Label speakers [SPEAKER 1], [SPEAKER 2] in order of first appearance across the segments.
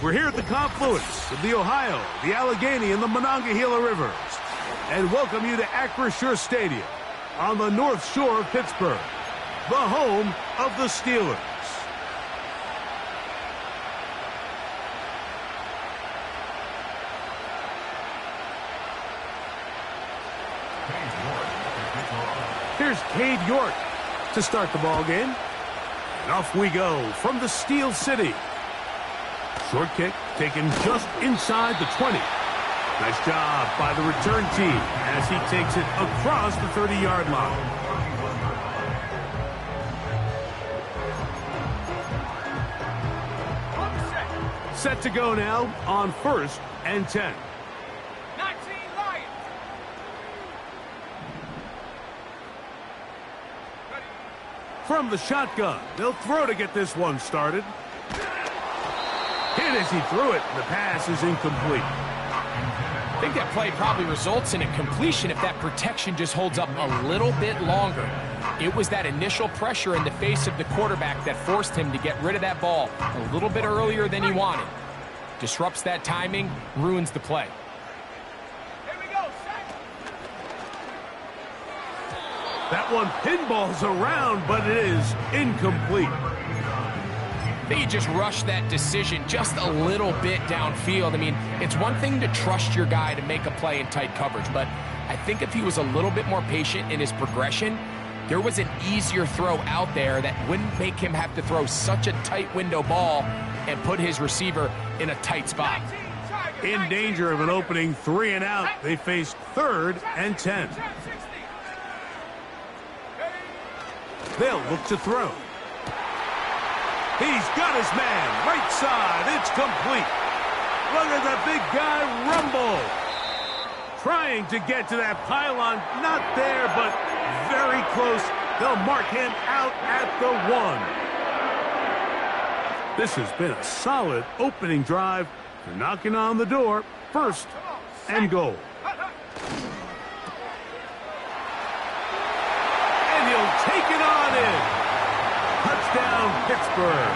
[SPEAKER 1] We're here at the confluence of the Ohio, the Allegheny, and the Monongahela Rivers, and welcome you to Acrisure Stadium on the North Shore of Pittsburgh, the home of the Steelers. Here's Cade York to start the ball game. And off we go from the Steel City. Short kick taken just inside the 20. Nice job by the return team as he takes it across the 30-yard line. Set to go now on 1st and 10. From the shotgun, they'll throw to get this one started. Hit as he threw it. The pass is incomplete.
[SPEAKER 2] I think that play probably results in a completion if that protection just holds up a little bit longer. It was that initial pressure in the face of the quarterback that forced him to get rid of that ball a little bit earlier than he wanted. Disrupts that timing, ruins the play.
[SPEAKER 1] That one pinballs around, but it is incomplete.
[SPEAKER 2] They just rushed that decision just a little bit downfield. I mean, it's one thing to trust your guy to make a play in tight coverage, but I think if he was a little bit more patient in his progression, there was an easier throw out there that wouldn't make him have to throw such a tight window ball and put his receiver in a tight spot.
[SPEAKER 1] In danger of an opening 3 and out, they face 3rd and 10. They'll look to throw. He's got his man. Right side. It's complete. Look at the big guy rumble. Trying to get to that pylon. Not there, but very close. They'll mark him out at the 1. This has been a solid opening drive. They're knocking on the door. 1st and goal. Take it on in. Touchdown, Pittsburgh.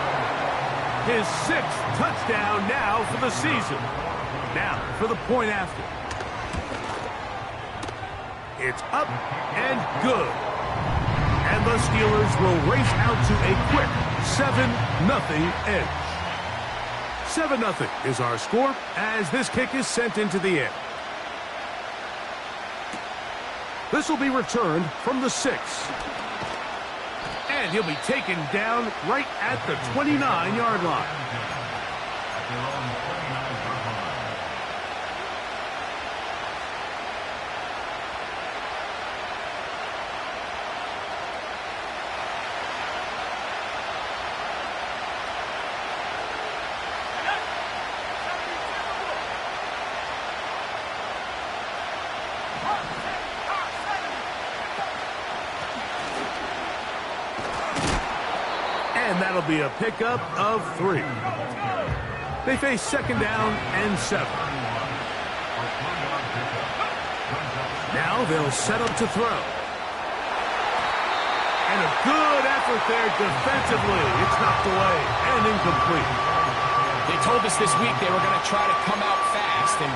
[SPEAKER 1] His 6th touchdown now for the season. Now for the point after. It's up and good. And the Steelers will race out to a quick 7-0 edge. 7-0 is our score as this kick is sent into the air. This will be returned from the 6. And he'll be taken down right at the 29-yard line. And that'll be a pickup of 3. They face 2nd down and 7. Now they'll set up to throw. And a good effort there defensively. It's knocked away and incomplete.
[SPEAKER 2] They told us this week they were going to try to come out fast. And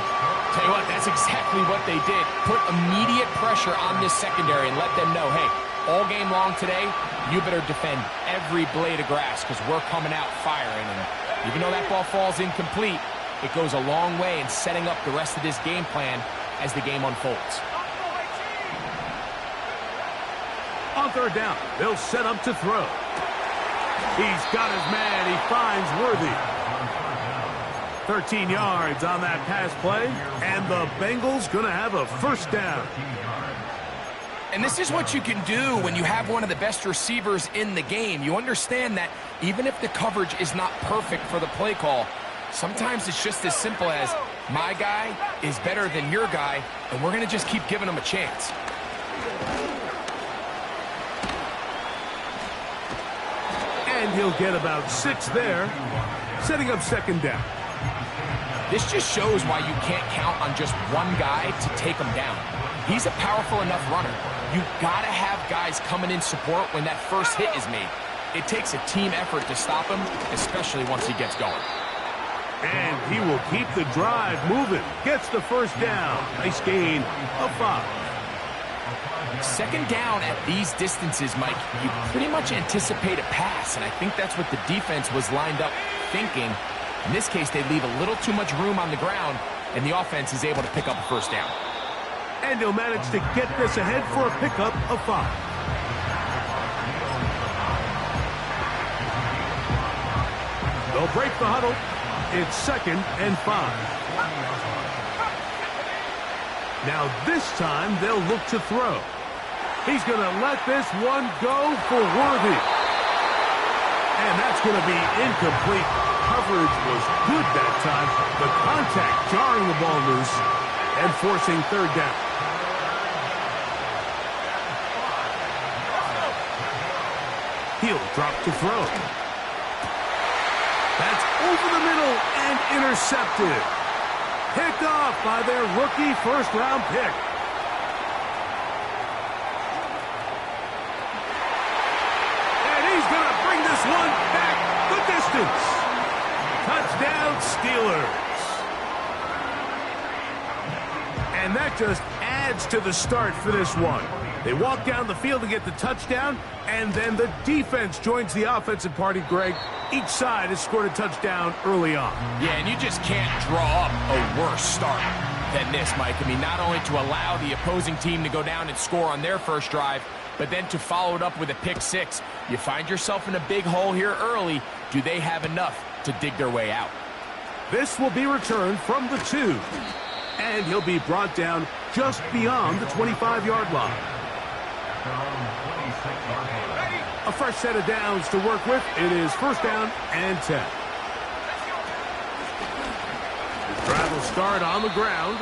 [SPEAKER 2] tell you what, that's exactly what they did. Put immediate pressure on this secondary and let them know, hey, all game long today, you better defend every blade of grass because we're coming out firing. And even though that ball falls incomplete, it goes a long way in setting up the rest of this game plan as the game unfolds.
[SPEAKER 1] On 3rd down, they'll set up to throw. He's got his man. He finds Worthy. 13 yards on that pass play, and the Bengals going to have a 1st down.
[SPEAKER 2] And this is what you can do when you have one of the best receivers in the game. You understand that even if the coverage is not perfect for the play call, sometimes it's just as simple as my guy is better than your guy, and we're going to just keep giving him a chance.
[SPEAKER 1] And he'll get about 6 there, setting up 2nd down.
[SPEAKER 2] This just shows why you can't count on just one guy to take him down. He's a powerful enough runner. You've got to have guys coming in support when that first hit is made. It takes a team effort to stop him, especially once he gets going.
[SPEAKER 1] And he will keep the drive moving. Gets the first down. Nice gain of 5.
[SPEAKER 2] Second down at these distances, Mike, you pretty much anticipate a pass, and I think that's what the defense was lined up thinking. In this case, they leave a little too much room on the ground, and the offense is able to pick up a first down.
[SPEAKER 1] And he'll manage to get this ahead for a pickup of 5. They'll break the huddle. It's 2nd and 5. Now this time they'll look to throw. He's going to let this one go for Worthy. And that's going to be incomplete. Coverage was good that time. The contact jarring the ball loose and forcing 3rd down. He'll drop to throw. That's over the middle and intercepted. Picked off by their rookie first-round pick. And he's going to bring this one back the distance. Touchdown, Steelers. And that just adds to the start for this one. They walk down the field to get the touchdown, and then the defense joins the offensive party, Greg. Each side has scored a touchdown early on.
[SPEAKER 2] Yeah, and you just can't draw up a worse start than this, Mike. I mean, not only to allow the opposing team to go down and score on their first drive, but then to follow it up with a pick 6. You find yourself in a big hole here early. Do they have enough to dig their way out?
[SPEAKER 1] This will be returned from the 2. And he'll be brought down just beyond the 25-yard line. A fresh set of downs to work with. It is 1st down and 10. The drive will start on the ground.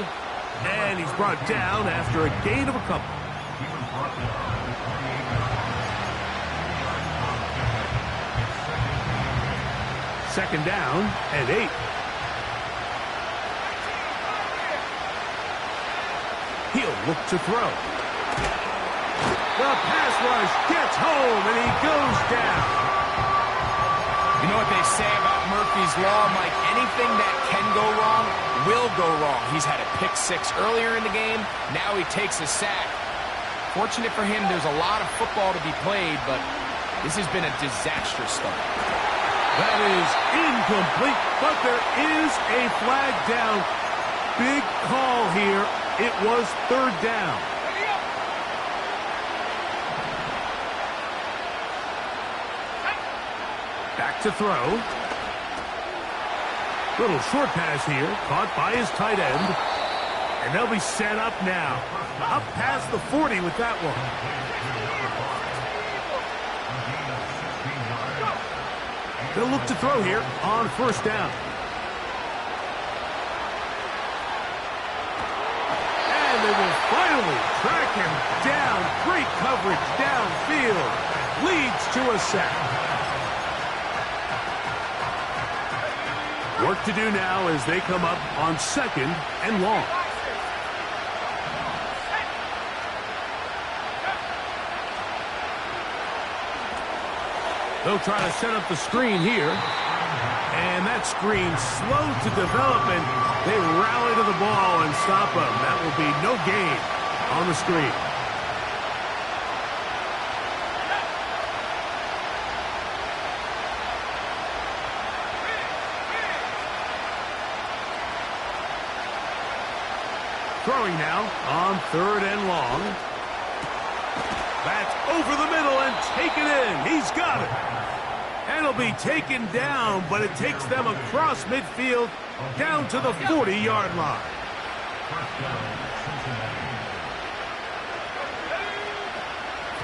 [SPEAKER 1] And he's brought down after a gain of a couple. Second down and 8. He'll look to throw. The pass rush gets home, and he goes down.
[SPEAKER 2] You know what they say about Murphy's Law, Mike? Anything that can go wrong will go wrong. He's had a pick 6 earlier in the game. Now he takes a sack. Fortunate for him, there's a lot of football to be played, but this has been a disastrous start.
[SPEAKER 1] That is incomplete, but there is a flag down. Big call here. It was 3rd down. Back to throw. Little short pass here, caught by his tight end. And they'll be set up now. Up past the 40 with that one. They'll look to throw here on 1st down. And they will finally track him down. Great coverage downfield. Leads to a sack. Work to do now as they come up on 2nd and long. They'll try to set up the screen here. And that screen slow to develop, and they rally to the ball and stop him. That will be no gain on the screen. Throwing now on 3rd and long. That's over the middle and taken in. He's got it. And he'll be taken down, but it takes them across midfield down to the 40-yard line.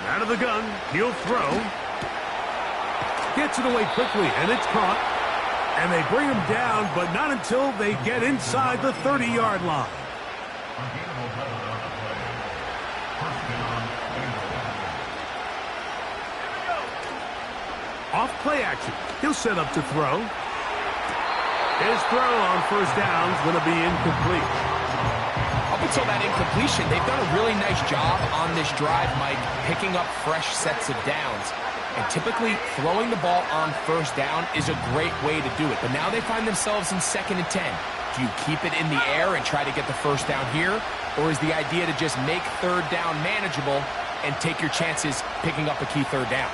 [SPEAKER 1] Out of the gun, he'll throw. Gets it away quickly, and it's caught. And they bring him down, but not until they get inside the 30-yard line. Off play action. He'll set up to throw. His throw on 1st down is going to be incomplete.
[SPEAKER 2] Up until that incompletion, they've done a really nice job on this drive, Mike, picking up fresh sets of downs. And typically, throwing the ball on first down is a great way to do it. But now they find themselves in 2nd and 10. Do you keep it in the air and try to get the first down here? Or is the idea to just make 3rd down manageable and take your chances picking up a key 3rd down?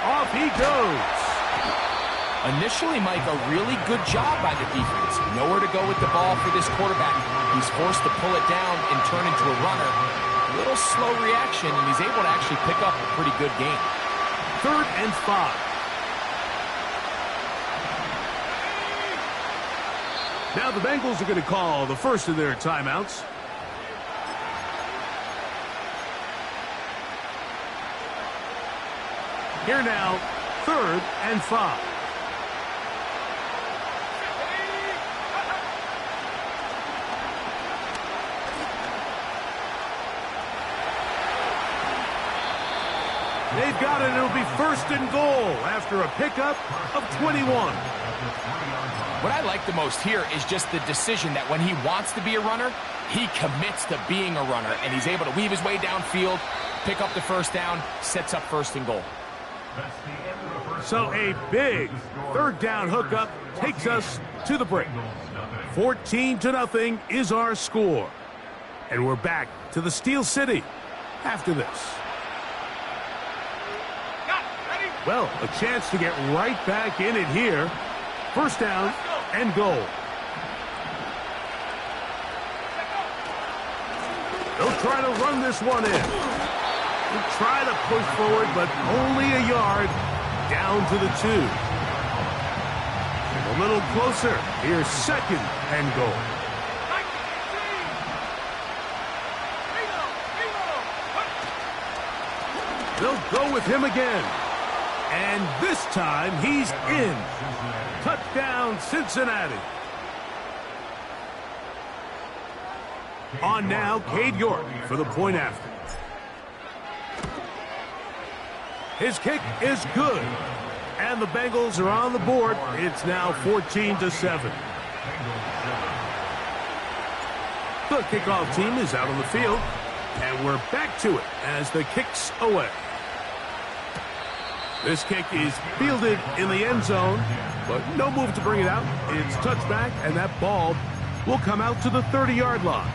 [SPEAKER 1] Off he goes.
[SPEAKER 2] Initially, Mike, a really good job by the defense. Nowhere to go with the ball for this quarterback. He's forced to pull it down and turn into a runner. A little slow reaction, and he's able to actually pick up a pretty good game.
[SPEAKER 1] 3rd and 5. Now the Bengals are going to call the first of their timeouts. Here now, 3rd and 5. They've got it, and it'll be 1st and goal after a pickup of 21.
[SPEAKER 2] What I like the most here is just the decision that when he wants to be a runner, he commits to being a runner, and he's able to weave his way downfield, pick up the first down, sets up 1st and goal.
[SPEAKER 1] So a big 3rd down hookup takes us to the break. 14-0 is our score. And we're back to the Steel City after this. Well, a chance to get right back in it here. 1st down and goal. They'll try to run this one in. They'll try to push forward, but only a yard down to the 2. A little closer. Here's 2nd and goal. They'll go with him again. And this time, he's in. Touchdown, Cincinnati. On now, Cade York for the point after. His kick is good. And the Bengals are on the board. It's now 14-7. The kickoff team is out on the field. And we're back to it as the kick's away. This kick is fielded in the end zone, but no move to bring it out. It's touchback, and that ball will come out to the 30-yard line.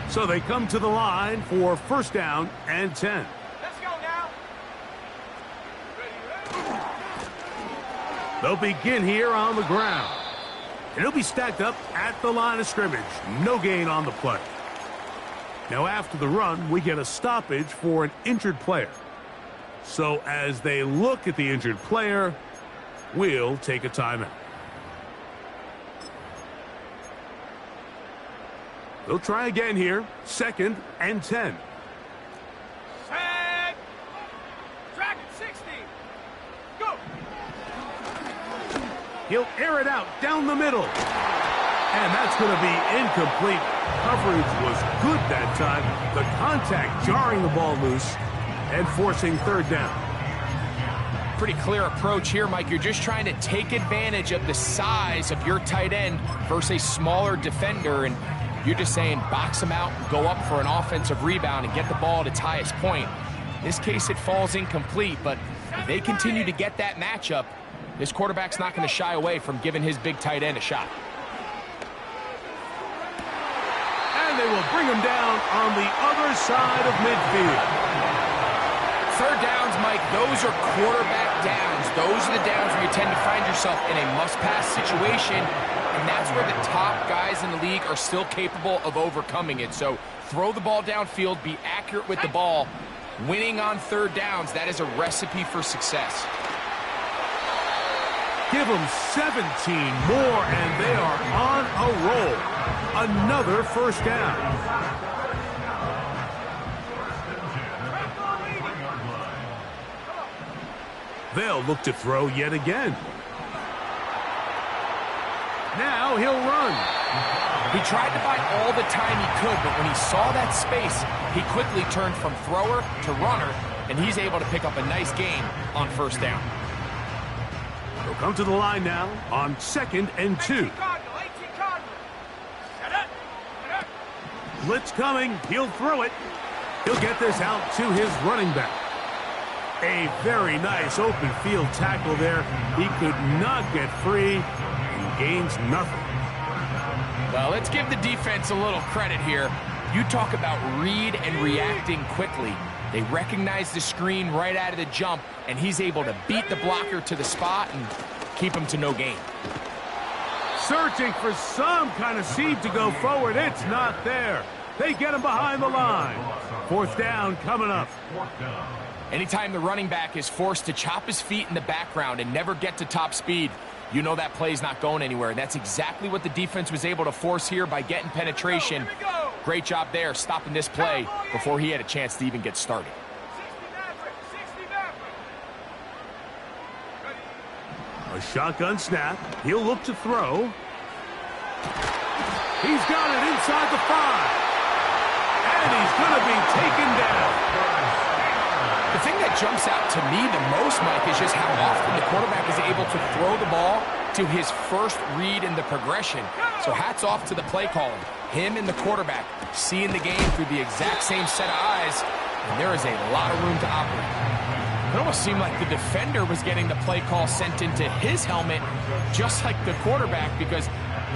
[SPEAKER 1] So they come to the line for 1st down and 10.
[SPEAKER 3] Let's go now.
[SPEAKER 1] They'll begin here on the ground. And he'll be stacked up at the line of scrimmage. No gain on the play. Now after the run, we get a stoppage for an injured player. So as they look at the injured player, we'll take a timeout. They'll try again here. 2nd and 10.
[SPEAKER 3] Set. Dragon 60. Go.
[SPEAKER 1] He'll air it out down the middle. And that's going to be incomplete. Coverage was good that time. The contact jarring the ball loose and forcing 3rd down.
[SPEAKER 2] Pretty clear approach here, Mike. You're just trying to take advantage of the size of your tight end versus a smaller defender, and you're just saying box him out, go up for an offensive rebound, and get the ball at its highest point. In this case, it falls incomplete, but if they continue to get that matchup, this quarterback's not going to shy away from giving his big tight end a shot.
[SPEAKER 1] They will bring him down on the other side of midfield.
[SPEAKER 2] 3rd downs, Mike, those are quarterback downs. Those are the downs where you tend to find yourself in a must-pass situation, and that's where the top guys in the league are still capable of overcoming it. So throw the ball downfield, be accurate with the ball. Winning on 3rd downs, that is a recipe for success.
[SPEAKER 1] Give them 17 more, and they are on a roll. Another 1st down. They'll look to throw yet again. Now he'll run.
[SPEAKER 2] He tried to buy all the time he could, but when he saw that space, he quickly turned from thrower to runner, and he's able to pick up a nice gain on 1st down.
[SPEAKER 1] They'll come to the line now on 2nd and 2. Blitz coming. He'll throw it. He'll get this out to his running back. A very nice open field tackle there. He could not get free and gains nothing.
[SPEAKER 2] Well, let's give the defense a little credit here. You talk about read and reacting quickly. They recognize the screen right out of the jump, and he's able to beat the blocker to the spot and keep him to no gain.
[SPEAKER 1] Searching for some kind of seed to go forward. It's not there. They get him behind the line. Fourth down coming up.
[SPEAKER 2] Anytime the running back is forced to chop his feet in the background and never get to top speed, you know that play's not going anywhere. And that's exactly what the defense was able to force here by getting penetration. Great job there, stopping this play before he had a chance to even get started.
[SPEAKER 1] A shotgun snap. He'll look to throw. He's got it inside the 5. And he's going to be taken down.
[SPEAKER 2] The thing that jumps out to me the most, Mike, is just how often the quarterback is able to throw the ball to his first read in the progression. So hats off to the play caller. Him and the quarterback seeing the game through the exact same set of eyes, and there is a lot of room to operate. It almost seemed like the defender was getting the play call sent into his helmet, just like the quarterback, because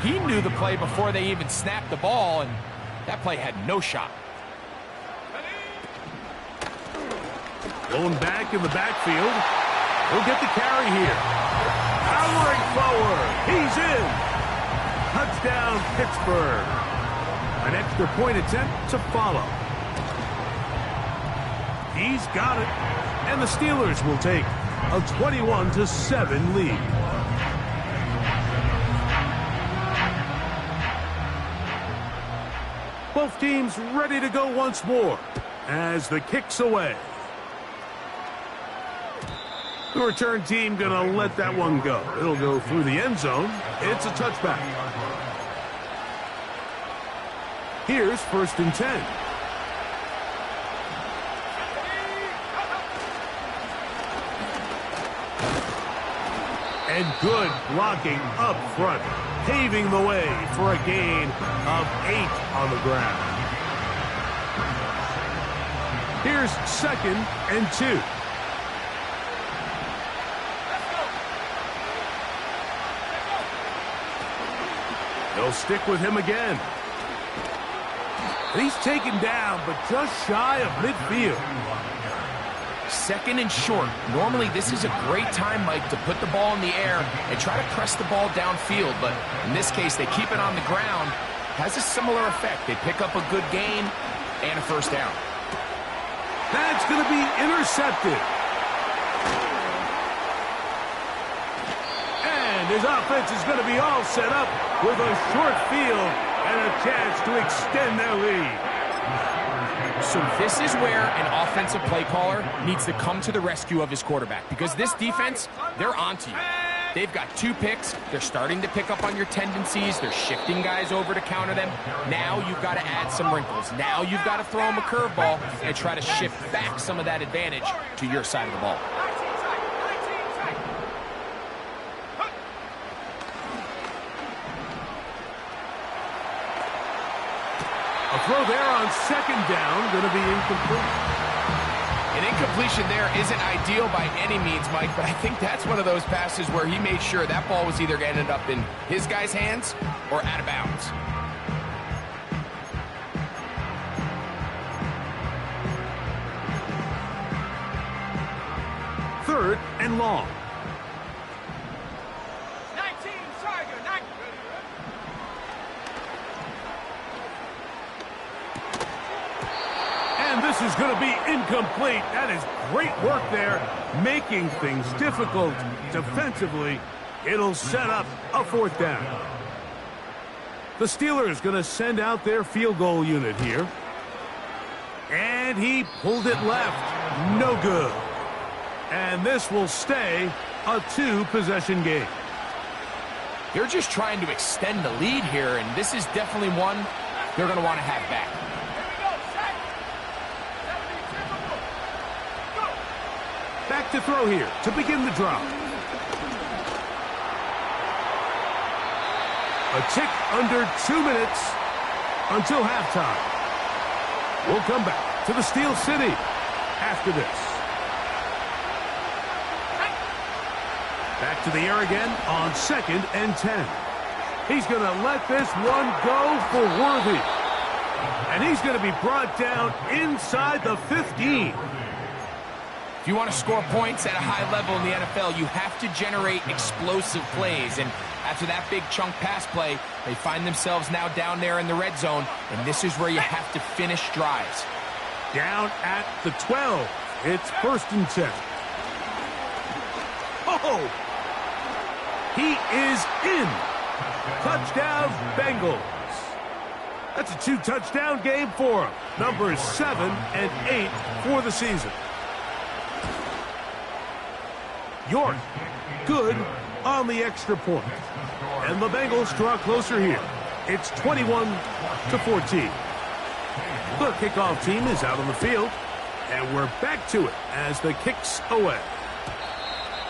[SPEAKER 2] he knew the play before they even snapped the ball, and that play had no shot.
[SPEAKER 1] Going back in the backfield. He'll get the carry here. Powering forward. He's in. Touchdown, Pittsburgh. An extra point attempt to follow. He's got it. And the Steelers will take a 21-7 lead. Both teams ready to go once more as the kick's away. The return team going to let that one go. It'll go through the end zone. It's a touchback. Here's 1st and 10. And good blocking up front, paving the way for a gain of 8 on the ground. Here's 2nd and 2. They'll stick with him again. He's taken down, but just shy of midfield.
[SPEAKER 2] 2nd and short. Normally, this is a great time, Mike, to put the ball in the air and try to press the ball downfield. But in this case, they keep it on the ground. Has a similar effect. They pick up a good gain and a 1st down.
[SPEAKER 1] That's going to be intercepted. And his offense is going to be all set up with a short field and a chance to extend their lead.
[SPEAKER 2] So this is where an offensive play caller needs to come to the rescue of his quarterback, because this defense, they're onto you. They've got 2 picks. They're starting to pick up on your tendencies. They're shifting guys over to counter them. Now you've got to add some wrinkles. Now you've got to throw them a curveball and try to shift back some of that advantage to your side of the ball.
[SPEAKER 1] A throw there on 2nd down, going to be incomplete.
[SPEAKER 2] An incompletion there isn't ideal by any means, Mike, but I think that's one of those passes where he made sure that ball was either going to end up in his guy's hands or out of bounds.
[SPEAKER 1] Third and long.
[SPEAKER 3] 19, Tiger, 19.
[SPEAKER 1] And this is going to be incomplete. That is great work there, making things difficult defensively. It'll set up a 4th down. The Steelers going to send out their field goal unit here. And he pulled it left. No good. And this will stay a 2-possession game.
[SPEAKER 2] They're just trying to extend the lead here, and this is definitely one they're going to want to have back.
[SPEAKER 1] Back to throw here to begin the drive. A tick under 2 minutes until halftime. We'll come back to the Steel City after this. Back to the air again on 2nd and 10. He's going to let this one go for Worthy. And he's going to be brought down inside the 15.
[SPEAKER 2] If you want to score points at a high level in the NFL, you have to generate explosive plays. And after that big chunk pass play, they find themselves now down there in the red zone. And this is where you have to finish drives.
[SPEAKER 1] Down at the 12. It's 1st and 10. Oh! He is in. Touchdown, Bengals. That's a 2-touchdown game for him. Numbers 7 and 8 for the season. York, good on the extra point. And the Bengals draw closer here. It's 21-14. The kickoff team is out on the field. And we're back to it as the kick's away.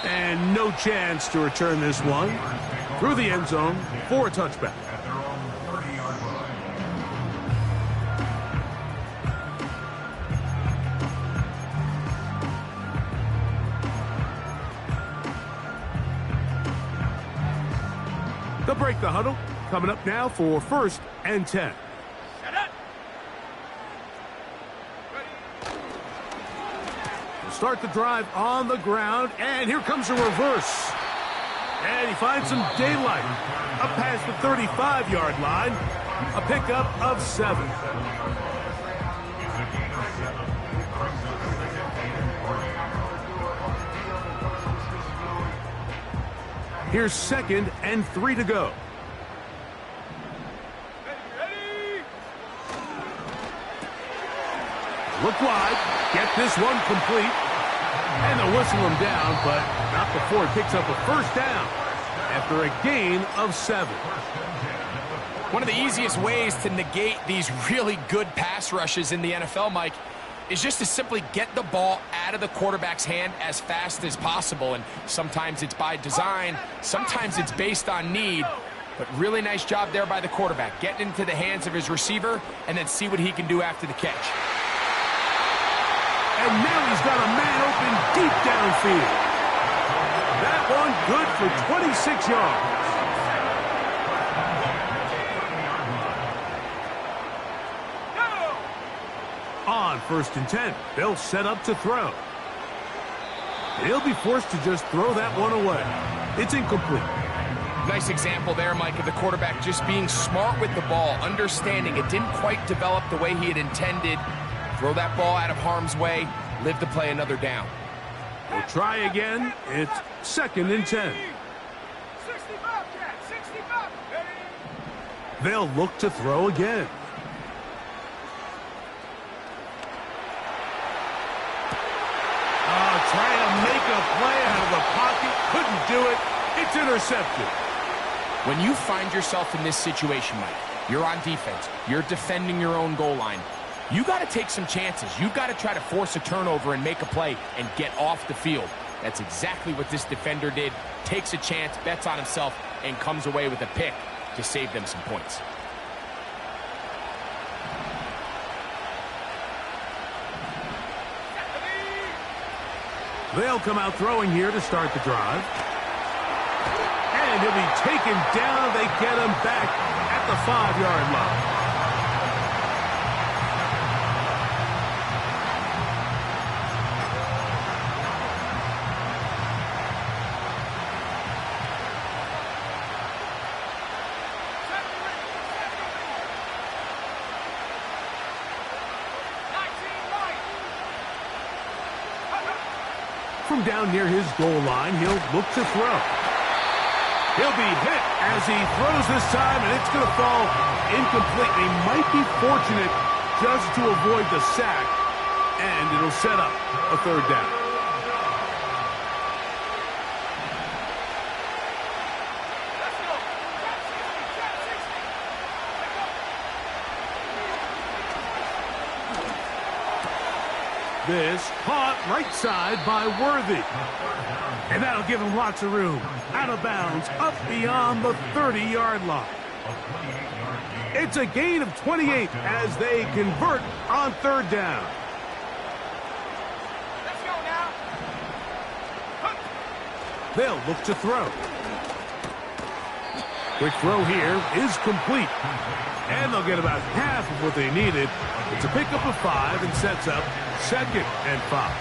[SPEAKER 1] And no chance to return this one through the end zone for a touchback. They'll break the huddle. Coming up now for 1st and 10. We'll start the drive on the ground, and here comes a reverse. And he finds some daylight up past the 35-yard line. A pickup of 7. Here's 2nd and 3 to go. Look wide. Get this one complete. And they'll whistle him down, but not before he picks up a 1st down after a gain of 7.
[SPEAKER 2] One of the easiest ways to negate these really good pass rushes in the NFL, Mike, is just to simply get the ball out of the quarterback's hand as fast as possible. And sometimes it's by design, sometimes it's based on need. But really nice job there by the quarterback, getting into the hands of his receiver and then see what he can do after the catch.
[SPEAKER 1] And now he's got a man open deep downfield. That one good for 26 yards. On 1st and 10, they'll set up to throw. He'll be forced to just throw that one away. It's incomplete.
[SPEAKER 2] Nice example there, Mike, of the quarterback just being smart with the ball, understanding it didn't quite develop the way he had intended. Throw that ball out of harm's way, live to play another down.
[SPEAKER 1] We'll try again. It's 2nd and 10.
[SPEAKER 3] 65, Cat, 65.
[SPEAKER 1] They'll look to throw again. Trying to make a play out of the pocket. Couldn't do it. It's intercepted.
[SPEAKER 2] When you find yourself in this situation, Mike, you're on defense, you're defending your own goal line, you got to take some chances. You've got to try to force a turnover and make a play and get off the field. That's exactly what this defender did. Takes a chance, bets on himself, and comes away with a pick to save them some points.
[SPEAKER 1] They'll come out throwing here to start the drive. And he'll be taken down. They get him back at the 5-yard line. From down near his goal line, he'll look to throw. He'll be hit as he throws this time, and it's going to fall incomplete. He might be fortunate just to avoid the sack, and it'll set up a 3rd down. This caught right side by Worthy. And that'll give him lots of room. Out of bounds, up beyond the 30-yard line. It's a gain of 28 as they convert on third down.
[SPEAKER 3] Let's go now.
[SPEAKER 1] They'll look to throw. Quick throw here is complete. And they'll get about half of what they needed. It's a pickup of 5 and sets up 2nd and 5.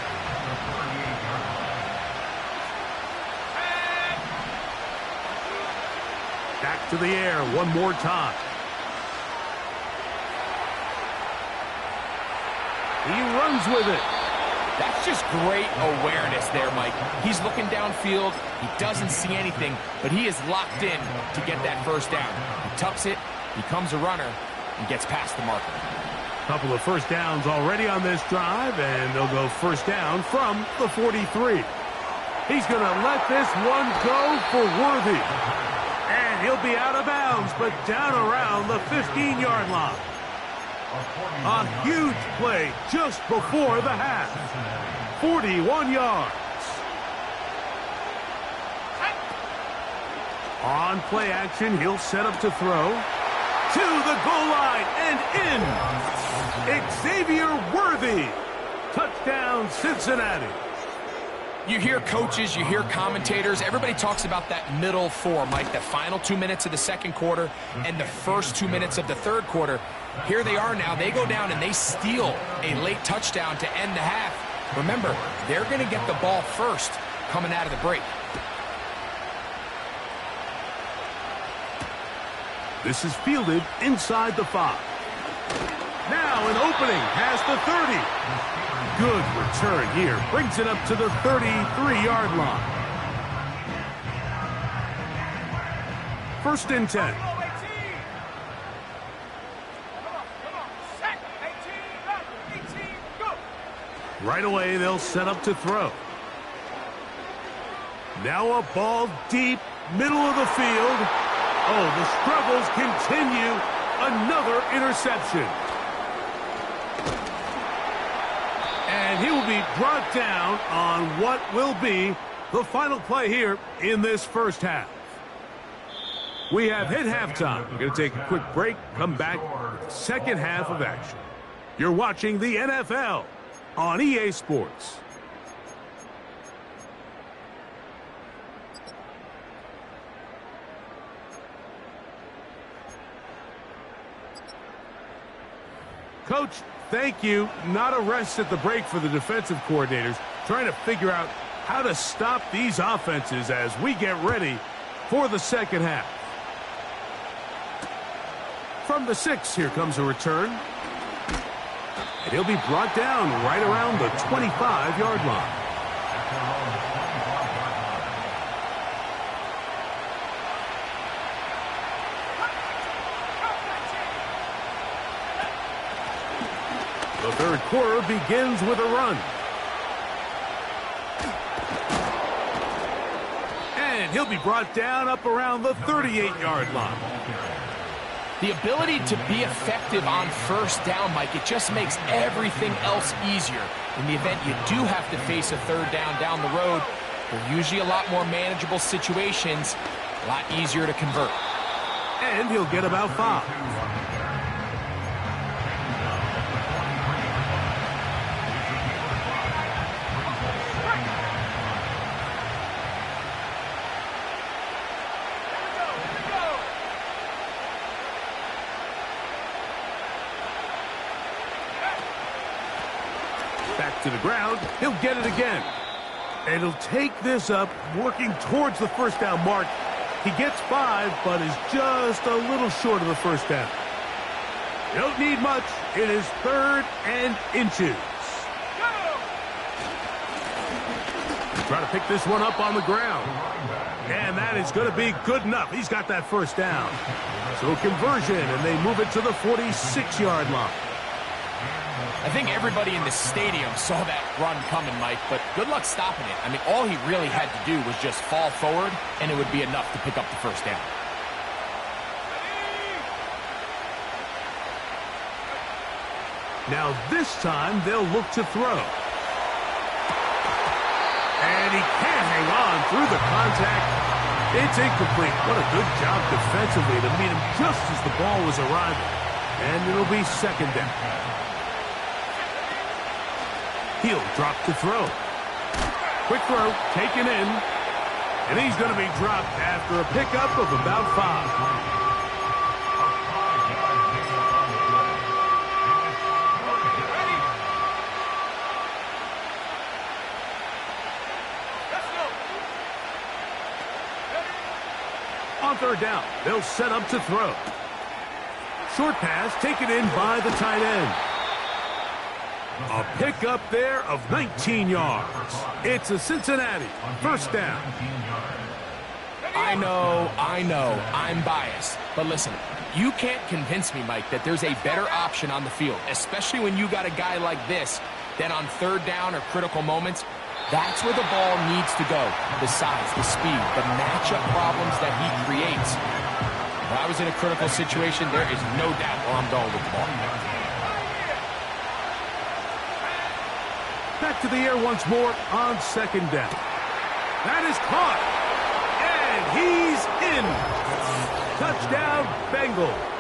[SPEAKER 1] Back to the air one more time. He runs with it.
[SPEAKER 2] That's just great awareness there, Mike. He's looking downfield. He doesn't see anything, but he is locked in to get that first down. He tucks it, becomes a runner, and gets past the marker.
[SPEAKER 1] Couple of first downs already on this drive, and they'll go first down from the 43. He's going to let this one go for Worthy. And he'll be out of bounds, but down around the 15-yard line. A huge play just before the half. 41 yards. On play action, he'll set up to throw. To the goal line and in. Xavier Worthy. Touchdown, Cincinnati.
[SPEAKER 2] You hear coaches, you hear commentators, everybody talks about that middle four, Mike, the final 2 minutes of the second quarter and the first 2 minutes of the third quarter. Here they are now. They go down and they steal a late touchdown to end the half. Remember, they're going to get the ball first coming out of the break.
[SPEAKER 1] This is fielded inside the 5. Now an opening past the 30. Good return here. Brings it up to the 33-yard line. 1st and 10.
[SPEAKER 3] Come on. Set. 18, go.
[SPEAKER 1] Right away, they'll set up to throw. Now a ball deep, middle of the field. Oh, the struggles continue. Another interception. And he will be brought down on what will be the final play here in this first half. We have hit halftime. We're going to take a quick break, come back with the second half of action. You're watching the NFL on EA Sports. Coach, thank you. Not a rest at the break for the defensive coordinators, trying to figure out how to stop these offenses as we get ready for the second half. From the 6, here comes a return. And he'll be brought down right around the 25-yard line. The third quarter begins with a run. And he'll be brought down up around the 38-yard line.
[SPEAKER 2] The ability to be effective on first down, Mike, it just makes everything else easier. In the event you do have to face a third down the road, they're usually a lot more manageable situations, a lot easier to convert.
[SPEAKER 1] And he'll get about 5. Back to the ground. He'll get it again. And he'll take this up, working towards the first down mark. He gets 5, but is just a little short of the first down. Don't need much. It is 3rd and inches. Try to pick this one up on the ground. And that is going to be good enough. He's got that first down. So conversion, and they move it to the 46-yard line.
[SPEAKER 2] I think everybody in the stadium saw that run coming, Mike, but good luck stopping it. I mean, all he really had to do was just fall forward, and it would be enough to pick up the first down.
[SPEAKER 1] Now this time, they'll look to throw. And he can't hang on through the contact. It's incomplete. What a good job defensively to meet him just as the ball was arriving. And it'll be second down. He'll drop to throw. Quick throw, taken in. And he's going to be dropped after a pickup of about 5. On third down, they'll set up to throw. Short pass taken in by the tight end. A pickup there of 19 yards. It's a Cincinnati first down.
[SPEAKER 2] I know, I'm biased. But listen, you can't convince me, Mike, that there's a better option on the field, especially when you got a guy like this, that on third down or critical moments, that's where the ball needs to go. The size, the speed, the matchup problems that he creates. If I was in a critical situation, there is no doubt where I'm going with the ball.
[SPEAKER 1] Back to the air once more on second down. That is caught. And he's in. Touchdown, Bengals.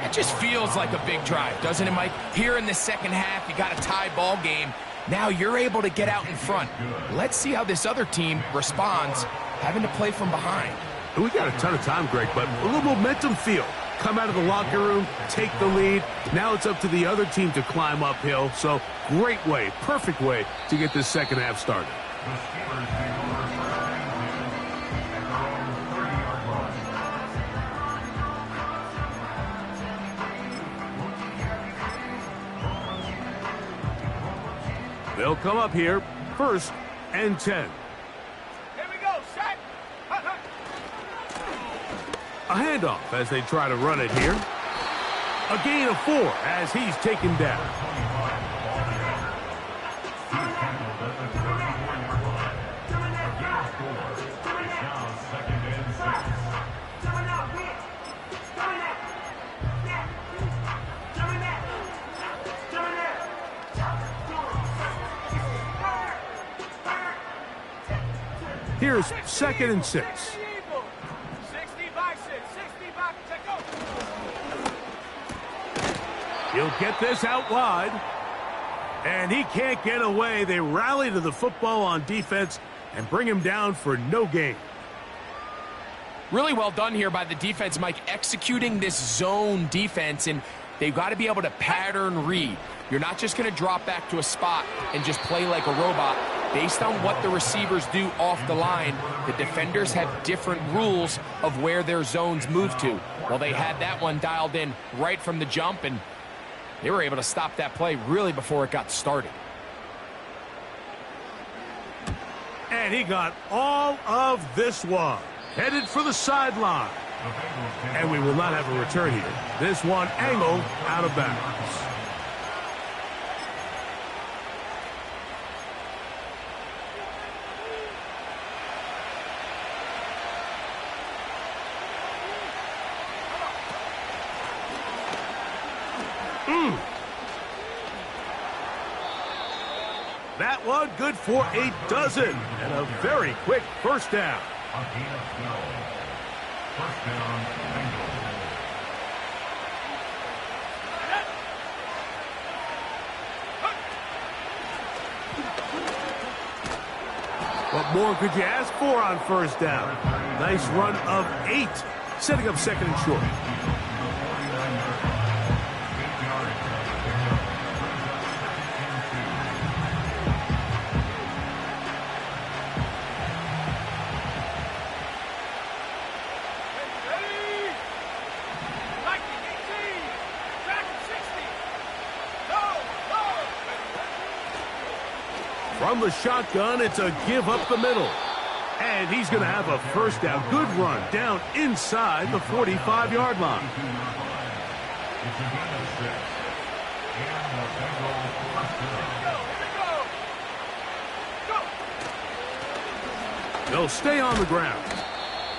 [SPEAKER 2] It just feels like a big drive, doesn't it, Mike? Here in the second half, you got a tie ball game. Now you're able to get out in front. Let's see how this other team responds, having to play from behind.
[SPEAKER 1] We got a ton of time, Greg, but a little momentum feel. Come out of the locker room, take the lead. Now it's up to the other team to climb uphill. So great way, perfect way to get this second half started. They'll come up here, 1st and 10.
[SPEAKER 3] Here we go, set.
[SPEAKER 1] A handoff as they try to run it here. A gain of 4 as he's taken down. Here's 2nd and 6.
[SPEAKER 3] 60 by 6, 60 by 6.
[SPEAKER 1] He'll get this out wide. And he can't get away. They rally to the football on defense and bring him down for no gain.
[SPEAKER 2] Really well done here by the defense, Mike, executing this zone defense, and they've got to be able to pattern read. You're not just going to drop back to a spot and just play like a robot. Based on what the receivers do off the line, the defenders have different rules of where their zones move to. Well, they had that one dialed in right from the jump, and they were able to stop that play really before it got started.
[SPEAKER 1] And he got all of this one. Headed for the sideline. And we will not have a return here. This one angled out of bounds. That one good for a dozen and a very quick first down. What more could you ask for on first down? Nice run of 8, setting up 2nd and short. From the shotgun, it's a give up the middle. And he's going to have a first down. Good run down inside the 45-yard line. They'll stay on the ground.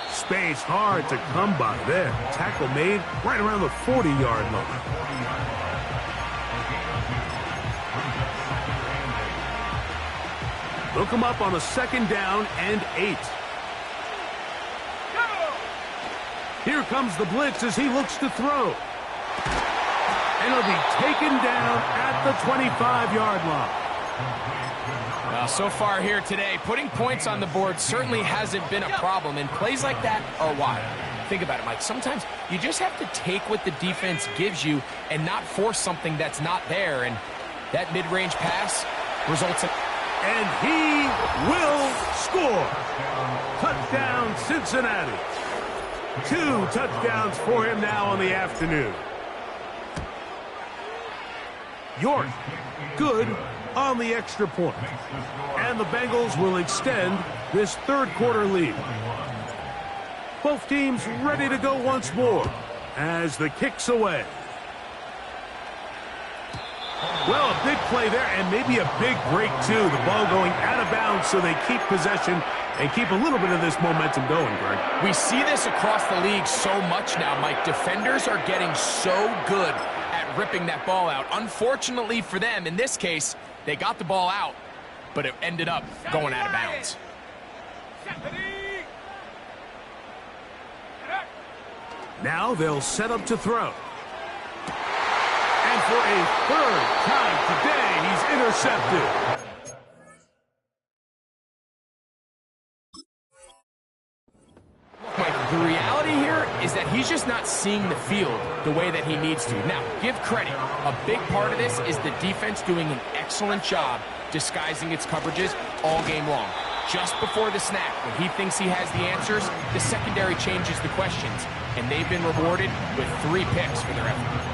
[SPEAKER 1] Space hard to come by there. Tackle made right around the 40-yard line. They'll come up on a 2nd down and 8. Here comes the blitz as he looks to throw. And he'll be taken down at the 25-yard line.
[SPEAKER 2] Well, so far here today, putting points on the board certainly hasn't been a problem, and plays like that are why. Think about it, Mike. Sometimes you just have to take what the defense gives you and not force something that's not there, and that mid-range pass results in...
[SPEAKER 1] And he will score. Touchdown, Cincinnati. 2 touchdowns for him now on the afternoon. York, good on the extra point. And the Bengals will extend this 3rd quarter lead. Both teams ready to go once more as the kick's away. Well, a big play there and maybe a big break too. The ball going out of bounds so they keep possession and keep a little bit of this momentum going, Greg.
[SPEAKER 2] We see this across the league so much now, Mike. Defenders are getting so good at ripping that ball out. Unfortunately for them, in this case, they got the ball out, but it ended up going out of bounds.
[SPEAKER 1] Now they'll set up to throw. And for a 3rd time today, he's intercepted.
[SPEAKER 2] The reality here is that he's just not seeing the field the way that he needs to. Now, give credit. A big part of this is the defense doing an excellent job disguising its coverages all game long. Just before the snap, when he thinks he has the answers, the secondary changes the questions, and they've been rewarded with 3 picks for their effort.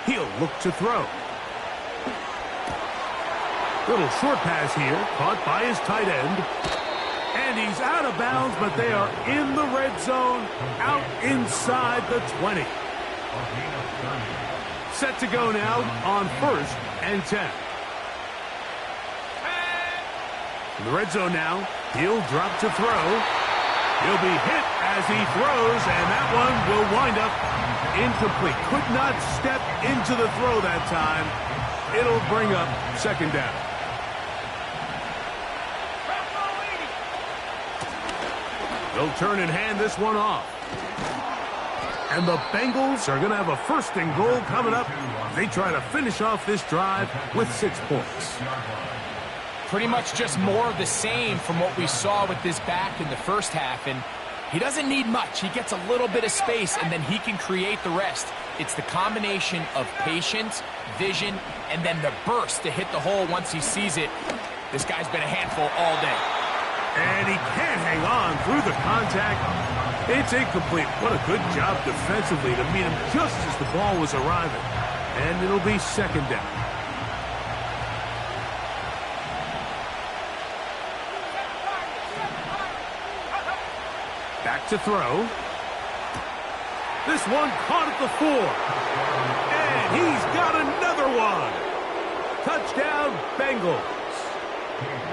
[SPEAKER 1] He'll look to throw. Little short pass here, caught by his tight end. And he's out of bounds, but they are in the red zone, out inside the 20. Set to go now on 1st and 10. In the red zone now, he'll drop to throw. He'll be hit as he throws, and that one will wind up incomplete. Could not step into the throw that time. It'll bring up 2nd down. They'll turn and hand this one off. And the Bengals are going to have a 1st and goal coming up. They try to finish off this drive with 6 points.
[SPEAKER 2] Pretty much just more of the same from what we saw with this back in the first half, and he doesn't need much. He gets a little bit of space, and then he can create the rest. It's the combination of patience, vision, and then the burst to hit the hole once he sees it. This guy's been a handful all day.
[SPEAKER 1] And he can't hang on through the contact. It's incomplete. What a good job defensively to meet him just as the ball was arriving. And it'll be 2nd down. Back to throw. This one caught at the 4. And he's got another one. Touchdown, Bengals.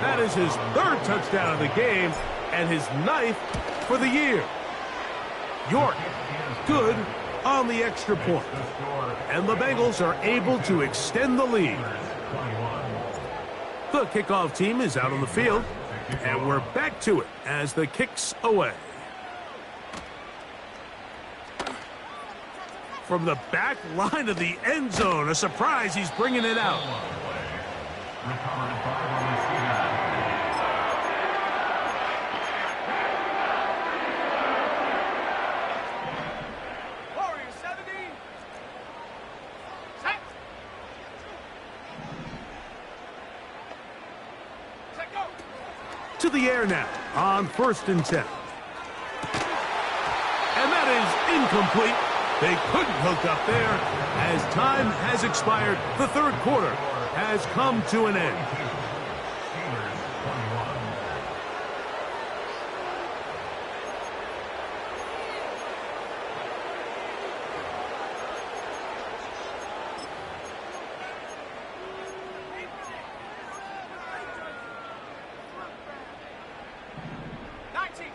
[SPEAKER 1] That is his 3rd touchdown of the game and his 9th for the year. York, good on the extra point. And the Bengals are able to extend the lead. The kickoff team is out on the field, and we're back to it as the kick's away. From the back line of the end zone, a surprise, he's bringing it out. To the air now on 1st and 10. And that is incomplete. They couldn't hook up there as time has expired. The 3rd quarter has come to an end.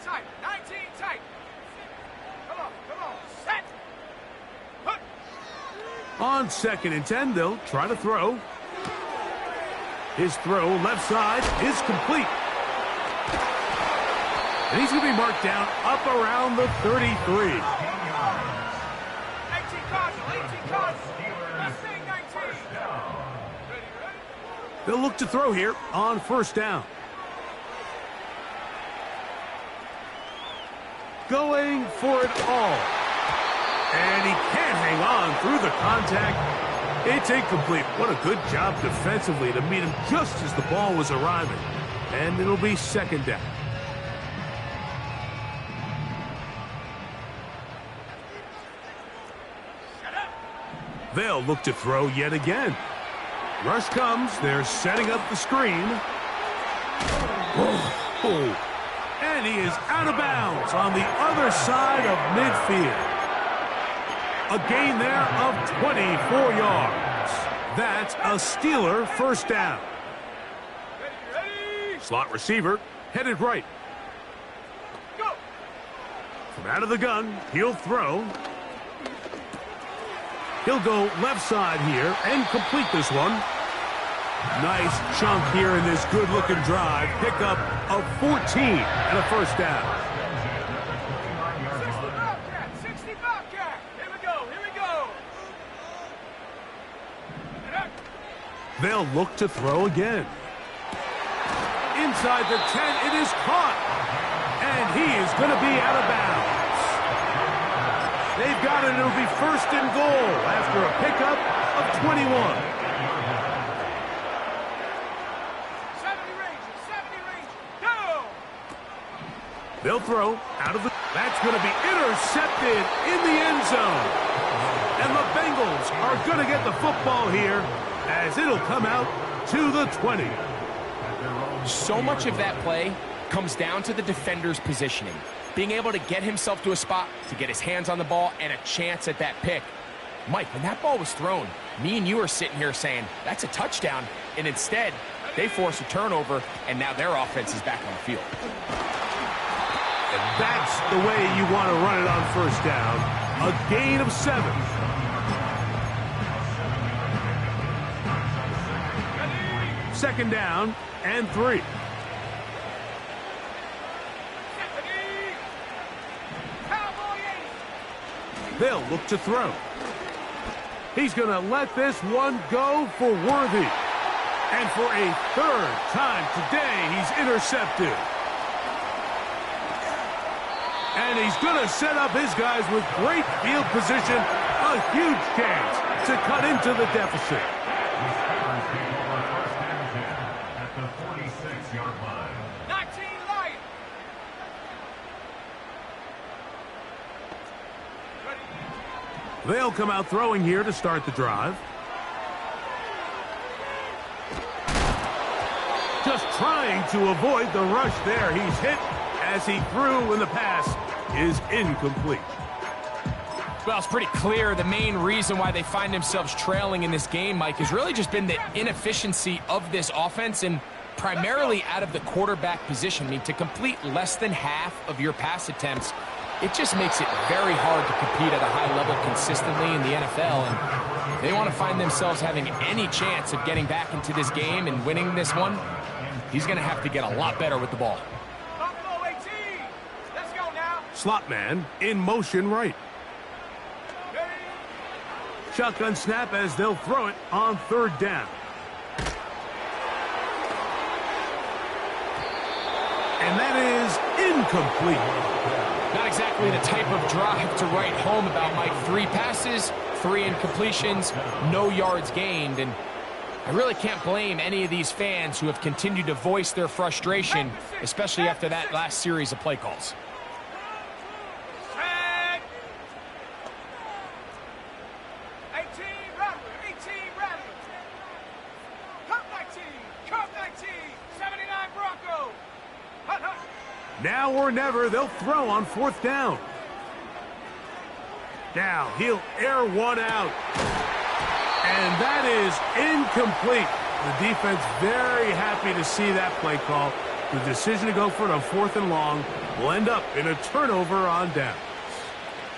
[SPEAKER 3] Tight. 19 tight. Come on.
[SPEAKER 1] On 2nd and 10, they'll try to throw. His throw left side is complete. And he's going to be marked down up around the 33.
[SPEAKER 3] 18 cards, 18 cards. Last thing, 19. Ready?
[SPEAKER 1] They'll look to throw here on 1st down. Going for it all. And he can't hang on through the contact. It's incomplete. What a good job defensively to meet him just as the ball was arriving. And it'll be 2nd down. They'll look to throw yet again. Rush comes. They're setting up the screen. Oh. And he is out of bounds on the other side of midfield. A gain there of 24 yards. That's a Steeler 1st down.
[SPEAKER 3] Ready?
[SPEAKER 1] Slot receiver headed right.
[SPEAKER 3] Go.
[SPEAKER 1] From out of the gun, he'll throw. He'll go left side here and complete this one. Nice chunk here in this good-looking drive. Pickup of 14 and a 1st down.
[SPEAKER 3] 60 Bobcat, 60 Bobcat. Here we go, here we go.
[SPEAKER 1] They'll look to throw again. Inside the 10, it is caught. And he is going to be out of bounds. They've got it. It'll be 1st and goal after a pickup of 21.
[SPEAKER 3] 70 range, go!
[SPEAKER 1] They'll throw out of the... That's going to be intercepted in the end zone. And the Bengals are going to get the football here as it'll come out to the 20.
[SPEAKER 2] So much of that play comes down to the defender's positioning. Being able to get himself to a spot, to get his hands on the ball, and a chance at that pick. Mike, when that ball was thrown, me and you are sitting here saying, that's a touchdown. And instead, they force a turnover, and now their offense is back on the field.
[SPEAKER 1] And that's the way you want to run it on 1st down. A gain of 7. Second down and 3. They'll look to throw. He's going to let this one go for Worthy. And for a 3rd time today, he's intercepted. And he's going to set up his guys with great field position. A huge chance to cut into the deficit.
[SPEAKER 4] At the 46-yard line.
[SPEAKER 3] 19 Lions.
[SPEAKER 1] They'll come out throwing here to start the drive. Just trying to avoid the rush there. He's hit as he threw when the pass is incomplete.
[SPEAKER 2] Well, it's pretty clear the main reason why they find themselves trailing in this game, Mike, has really just been the inefficiency of this offense and primarily out of the quarterback position. I mean, to complete less than half of your pass attempts, it just makes it very hard to compete at a high level consistently in the NFL. And they want to find themselves having any chance of getting back into this game and winning this one. He's going to have to get a lot better with the ball.
[SPEAKER 3] Buffalo 18. Let's go now.
[SPEAKER 1] Slot man in motion right. Shotgun snap as they'll throw it on 3rd down. And that is incomplete.
[SPEAKER 2] Not exactly the type of drive to write home about, Mike. 3 passes, 3 incompletions, no yards gained. And I really can't blame any of these fans who have continued to voice their frustration, especially after that last series of play calls.
[SPEAKER 3] Set. 18 Rattler, 18 Rattler. Cup 19, Cup 19, 79 Bronco. Hut, hut.
[SPEAKER 1] Now or never, they'll throw on 4th down. Now he'll air one out. And that is incomplete. The defense very happy to see that play call. The decision to go for it on 4th and long will end up in a turnover on down.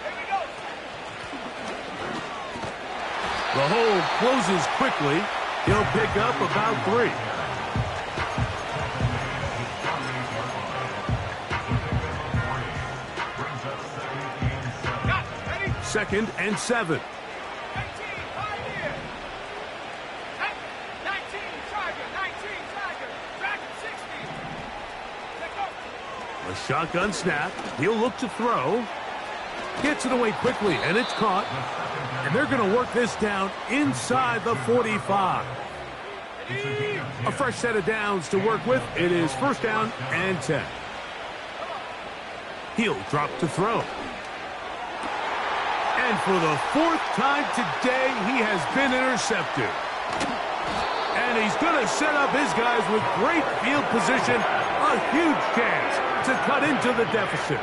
[SPEAKER 3] Here we go.
[SPEAKER 1] The hole closes quickly. He'll pick up about 3. Second and 7.
[SPEAKER 3] 19, Pioneer. 19, Tiger. 19, Tiger. Dragon 60. Let go.
[SPEAKER 1] A shotgun snap. He'll look to throw. Gets it away quickly, and it's caught. And they're going to work this down inside the 45. A fresh set of downs to work with. It is first down and 10. He'll drop to throw. And for the 4th time today, he has been intercepted. And he's going to set up his guys with great field position. A huge chance to cut into the deficit.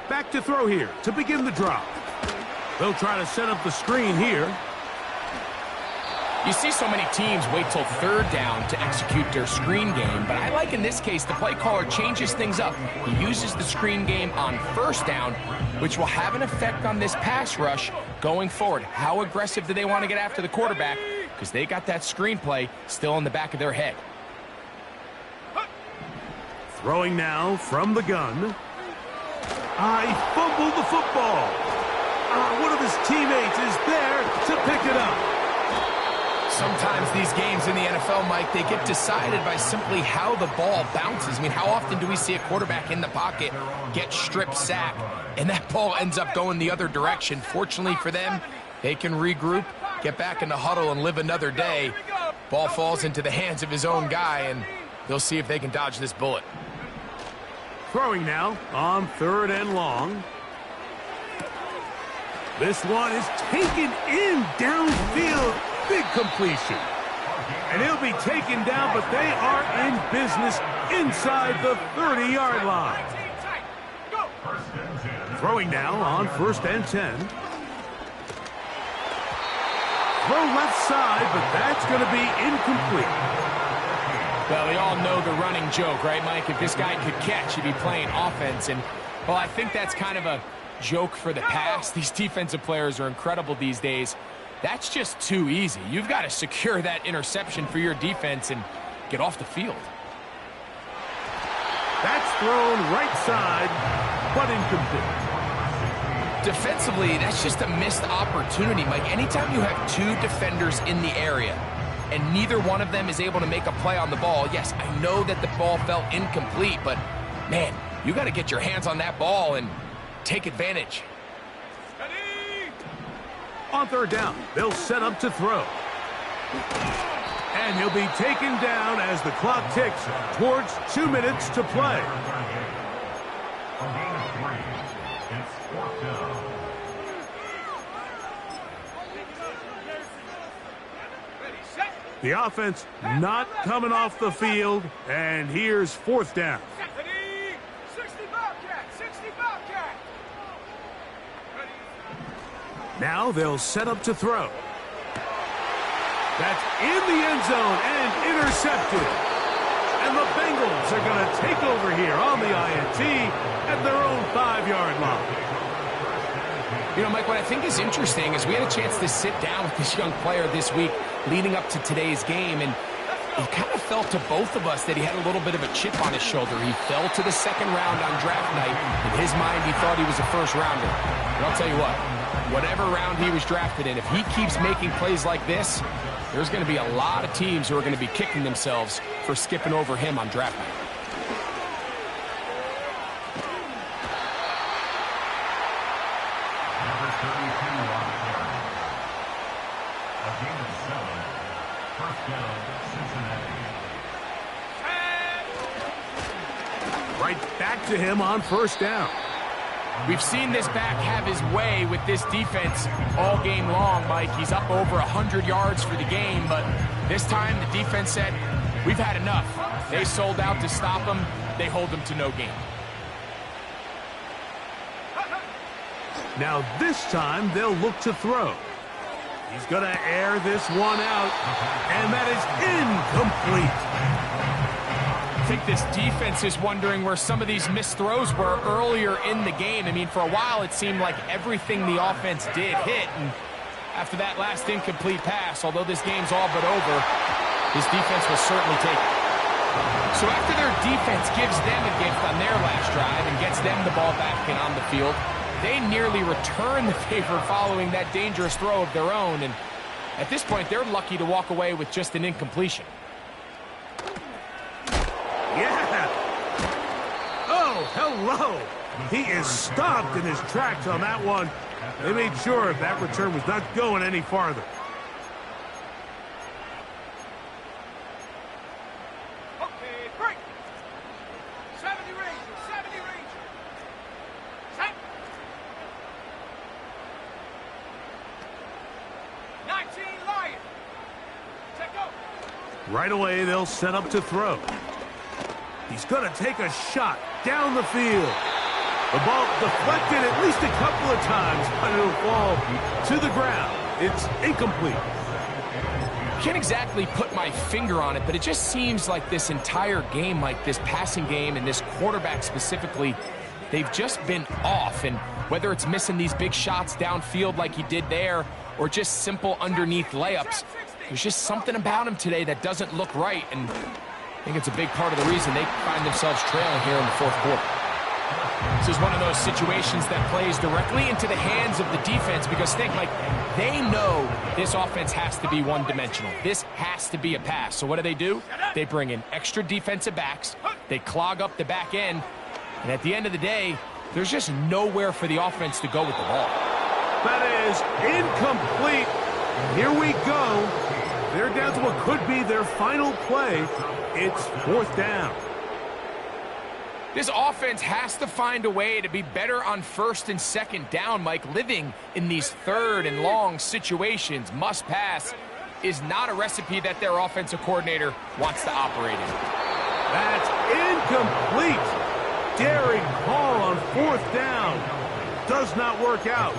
[SPEAKER 1] Back to throw here to begin the drop. They'll try to set up the screen here.
[SPEAKER 2] You see so many teams wait till 3rd down to execute their screen game, but I like in this case the play caller changes things up. He uses the screen game on 1st down, which will have an effect on this pass rush going forward. How aggressive do they want to get after the quarterback? Because they got that screen play still in the back of their head.
[SPEAKER 1] Throwing now from the gun. He fumbled the football. One of his teammates is there to pick it up.
[SPEAKER 2] Sometimes these games in the NFL, Mike, they get decided by simply how the ball bounces. I mean, how often do we see a quarterback in the pocket get strip sack, and that ball ends up going the other direction? Fortunately for them, they can regroup, get back in the huddle, and live another day. Ball falls into the hands of his own guy, and they'll see if they can dodge this bullet.
[SPEAKER 1] Throwing now on 3rd and long. This one is taken in downfield. Big completion. And he'll be taken down, but they are in business inside the 30-yard line. Throwing now on 1st and 10. Throw left side, but that's going to be incomplete.
[SPEAKER 2] Well, we all know the running joke, right, Mike? If this guy could catch, he'd be playing offense. And, well, I think that's kind of a joke for the past. These defensive players are incredible these days. That's just too easy. You've got to secure that interception for your defense and get off the field.
[SPEAKER 1] That's thrown right side, but incomplete.
[SPEAKER 2] Defensively, that's just a missed opportunity, Mike. Anytime you have 2 defenders in the area and neither one of them is able to make a play on the ball, yes, I know that the ball felt incomplete, but, man, you got to get your hands on that ball and take advantage.
[SPEAKER 1] On 3rd down, they'll set up to throw. And he'll be taken down as the clock ticks towards 2 minutes to play. The offense not coming off the field, and here's 4th down.
[SPEAKER 3] 60 Bobcat, 60 Bobcat.
[SPEAKER 1] Now they'll set up to throw. That's in the end zone and intercepted. And the Bengals are going to take over here on the INT at their own 5-yard line.
[SPEAKER 2] You know, Mike, what I think is interesting is we had a chance to sit down with this young player this week leading up to today's game, and it kind of felt to both of us that he had a little bit of a chip on his shoulder. He fell to the 2nd round on draft night. In his mind, he thought he was a 1st rounder. But I'll tell you what, whatever round he was drafted in, if he keeps making plays like this, there's going to be a lot of teams who are going to be kicking themselves for skipping over him on draft night.
[SPEAKER 4] Number 32 on the carry. A gain of 7. First down, Cincinnati.
[SPEAKER 1] Right back to him on 1st down.
[SPEAKER 2] We've seen this back have his way with this defense all game long, Mike. He's up over 100 yards for the game, but this time the defense said, we've had enough. They sold out to stop him. They hold him to no gain.
[SPEAKER 1] Now this time they'll look to throw. He's going to air this one out, and that is incomplete.
[SPEAKER 2] think this defense is wondering where some of these missed throws were earlier in the game. I mean, for a while, it seemed like everything the offense did hit. And after that last incomplete pass, although this game's all but over, this defense will certainly take it. So after their defense gives them a gift on their last drive and gets them the ball back and on the field, they nearly return the favor following that dangerous throw of their own. And at this point, they're lucky to walk away with just an incompletion.
[SPEAKER 1] Yeah. Oh, hello. He is stopped in his tracks on that one. They made sure that return was not going any farther.
[SPEAKER 3] Okay, break. 70 Ranger, 70 Ranger. Set. 19 Lion. Set go.
[SPEAKER 1] Right away, they'll set up to throw. He's going to take a shot down the field. The ball deflected at least a couple of times, but it'll fall to the ground. It's incomplete.
[SPEAKER 2] Can't exactly put my finger on it, but it just seems like this entire game, like this passing game and this quarterback specifically, they've just been off. And whether it's missing these big shots downfield like he did there or just simple underneath layups, there's just something about him today that doesn't look right. And I think it's a big part of the reason they find themselves trailing here in the fourth quarter. This is one of those situations that plays directly into the hands of the defense because think, like, they know this offense has to be one-dimensional. This has to be a pass. So what do? They bring in extra defensive backs. They clog up the back end. And at the end of the day, there's just nowhere for the offense to go with the ball.
[SPEAKER 1] That is incomplete. Here we go. They're down to what could be their final play. It's fourth down.
[SPEAKER 2] This offense has to find a way to be better on first and second down, Mike. Living in these third and long situations, must pass, is not a recipe that their offensive coordinator wants to operate in.
[SPEAKER 1] That's incomplete. Daring call on fourth down. Does not work out.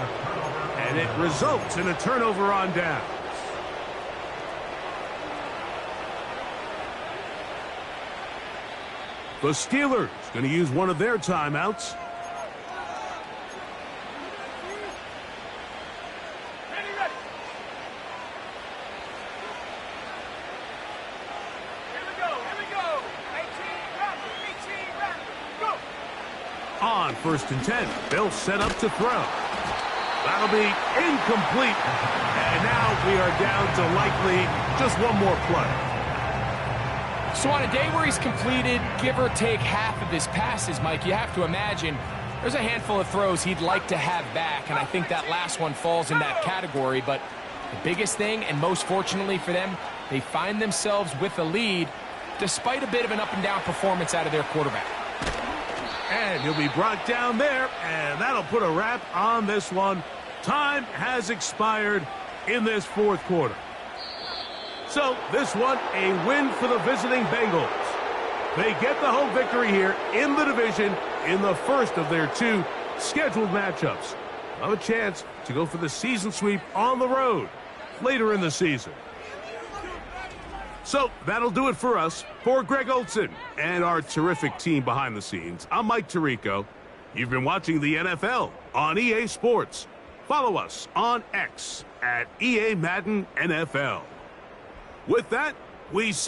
[SPEAKER 1] And it results in a turnover on downs. The Steelers going to use one of their timeouts.
[SPEAKER 3] Ready, ready. Here we go. 18 round, go.
[SPEAKER 1] On first and 10, they'll set up to throw. That'll be incomplete. And now we are down to likely just one more play.
[SPEAKER 2] So on a day where he's completed, give or take half of his passes, Mike, you have to imagine there's a handful of throws he'd like to have back, and I think that last one falls in that category. But the biggest thing, and most fortunately for them, they find themselves with a lead despite a bit of an up-and-down performance out of their quarterback.
[SPEAKER 1] And he'll be brought down there, and that'll put a wrap on this one. Time has expired in this fourth quarter. So this one, a win for the visiting Bengals. They get the home victory here in the division in the first of their two scheduled matchups. Have a chance to go for the season sweep on the road later in the season. So that'll do it for us. For Greg Olson and our terrific team behind the scenes, I'm Mike Tirico. You've been watching the NFL on EA Sports. Follow us on X at EA Madden NFL. With that, we say